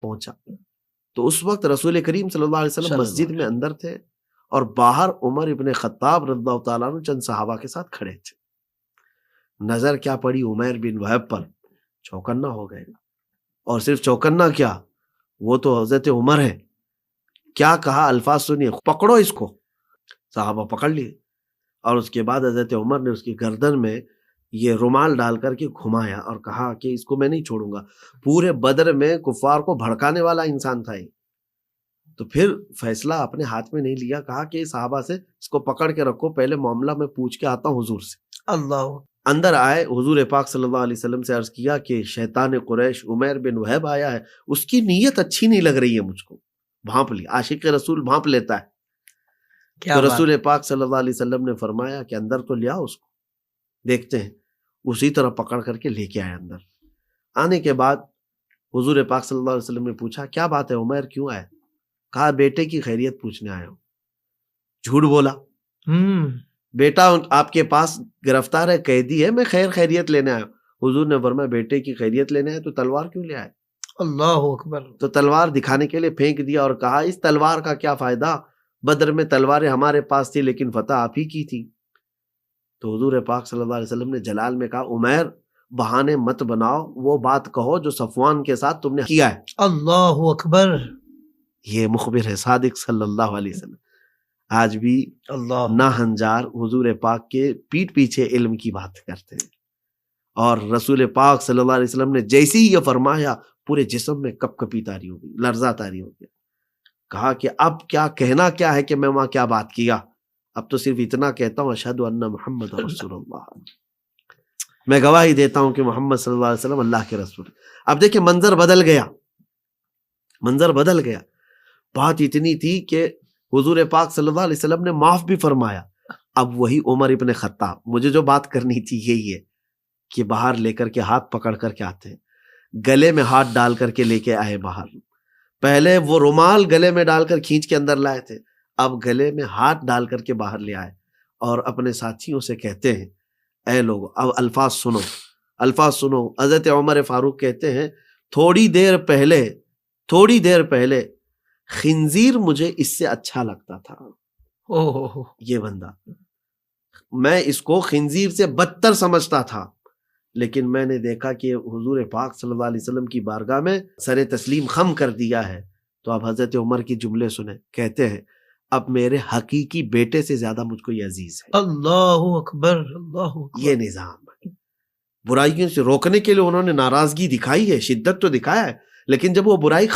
پہنچا تو اس وقت رسول کریم صلی اللہ علیہ وسلم صلی اللہ مسجد میں اندر تھے اور باہر عمر ابن خطاب رضی اللہ تعالیٰ عنہ چند صحابہ کے ساتھ کھڑے تھے. نظر کیا پڑی عمیر بن وہب پر، چوکنا ہو گئے. اور صرف چوکنا کیا، وہ تو حضرت عمر ہے. کیا کہا، الفاظ سنیے، پکڑو اس کو. صحابہ پکڑ لیے اور اس کے بعد حضرت عمر نے اس کی گردن میں یہ رومال ڈال کر کے گھمایا اور کہا کہ اس کو میں نہیں چھوڑوں گا. پورے بدر میں کفار کو بھڑکانے والا انسان تھا یہ. تو پھر فیصلہ اپنے ہاتھ میں نہیں لیا، کہا کہ صحابہ سے اس کو پکڑ کے رکھو، پہلے معاملہ میں پوچھ کے آتا ہوں حضور سے. اللہ. اندر آئے، حضور پاک صلی اللہ علیہ وسلم سے عرض کیا کہ شیطان قریش عمیر بن وہب آیا ہے، اس کی نیت اچھی نہیں لگ رہی ہے مجھ کو. بھانپ لی، عاشق رسول بھانپ لیتا ہے. تو رسول پاک صلی اللہ علیہ وسلم نے فرمایا کہ اندر تو لیا اس کو، دیکھتے ہیں. اسی طرح پکڑ کر کے لے کے آئے اندر. آنے کے بعد حضور پاک صلی اللہ علیہ وسلم نے پوچھا کیا بات ہے عمیر، کیوں آئے؟ کہا بیٹے کی خیریت پوچھنے آیا ہوں. جھوٹ بولا، بیٹا آپ کے پاس گرفتار ہے، قیدی ہے، میں خیریت لینے آیا ہوں. حضور نے فرمایا بیٹے کی خیریت لینے آئے تو تلوار کیوں لے آئے؟ اللہ اکبر. تو تلوار دکھانے کے لیے پھینک دیا اور کہا اس تلوار کا کیا فائدہ، بدر میں تلواریں ہمارے پاس تھی لیکن فتح آپ ہی کی تھی. تو حضور پاک صلی اللہ علیہ وسلم نے جلال میں کہا عمیر بہانے مت بناؤ، وہ بات کہو جو صفوان کے ساتھ تم نے کیا ہے. اللہ اکبر. یہ مخبر ہے صادق صلی اللہ علیہ وسلم. آج بھی اللہ نہ ہنجار حضور پاک کے پیٹھ پیچھے علم کی بات کرتے ہیں. اور رسول پاک صلی اللہ علیہ وسلم نے جیسے ہی یہ فرمایا پورے جسم میں کپ کپی تاری ہو گئی، لرزہ تاری ہو گیا. کہا کہ اب کیا کہنا کیا ہے کہ میں وہاں کیا بات کیا، اب تو صرف اتنا کہتا ہوں اشہد ان محمد رسول اللہ، میں گواہی دیتا ہوں کہ محمد صلی اللہ علیہ وسلم اللہ کے رسول. اب دیکھیں منظر بدل گیا، منظر بدل گیا. بات اتنی تھی کہ حضور پاک صلی اللہ علیہ وسلم نے معاف بھی فرمایا. اب وہی عمر ابن خطاب، مجھے جو بات کرنی تھی یہی ہے کہ باہر لے کر کے ہاتھ پکڑ کر کے آتے ہیں، گلے میں ہاتھ ڈال کر کے لے کے آئے باہر. پہلے وہ رومال گلے میں ڈال کر کھینچ کے اندر لائے تھے، اب گلے میں ہاتھ ڈال کر کے باہر لے آئے اور اپنے ساتھیوں سے کہتے ہیں اے لوگ اب الفاظ سنو، الفاظ سنو. حضرت عمر فاروق کہتے ہیں تھوڑی دیر پہلے خنزیر مجھے اس سے اچھا لگتا تھا. یہ بندہ، میں اس کو خنزیر سے بدتر سمجھتا تھا، لیکن میں نے دیکھا کہ حضور پاک صلی اللہ علیہ وسلم کی بارگاہ میں سر تسلیم خم کر دیا ہے. تو اب حضرت عمر کی جملے سنیں، کہتے ہیں اب میرے حقیقی بیٹے سے زیادہ مجھ کو یہ عزیز ہے. اللہ اکبر. اللہ اکبر. یہ نظام ہے. برائیوں سے روکنے کے لیے انہوں نے ناراضگی دکھائی ہے، شدت تو دکھایا ہے، لیکن جب وہ برائی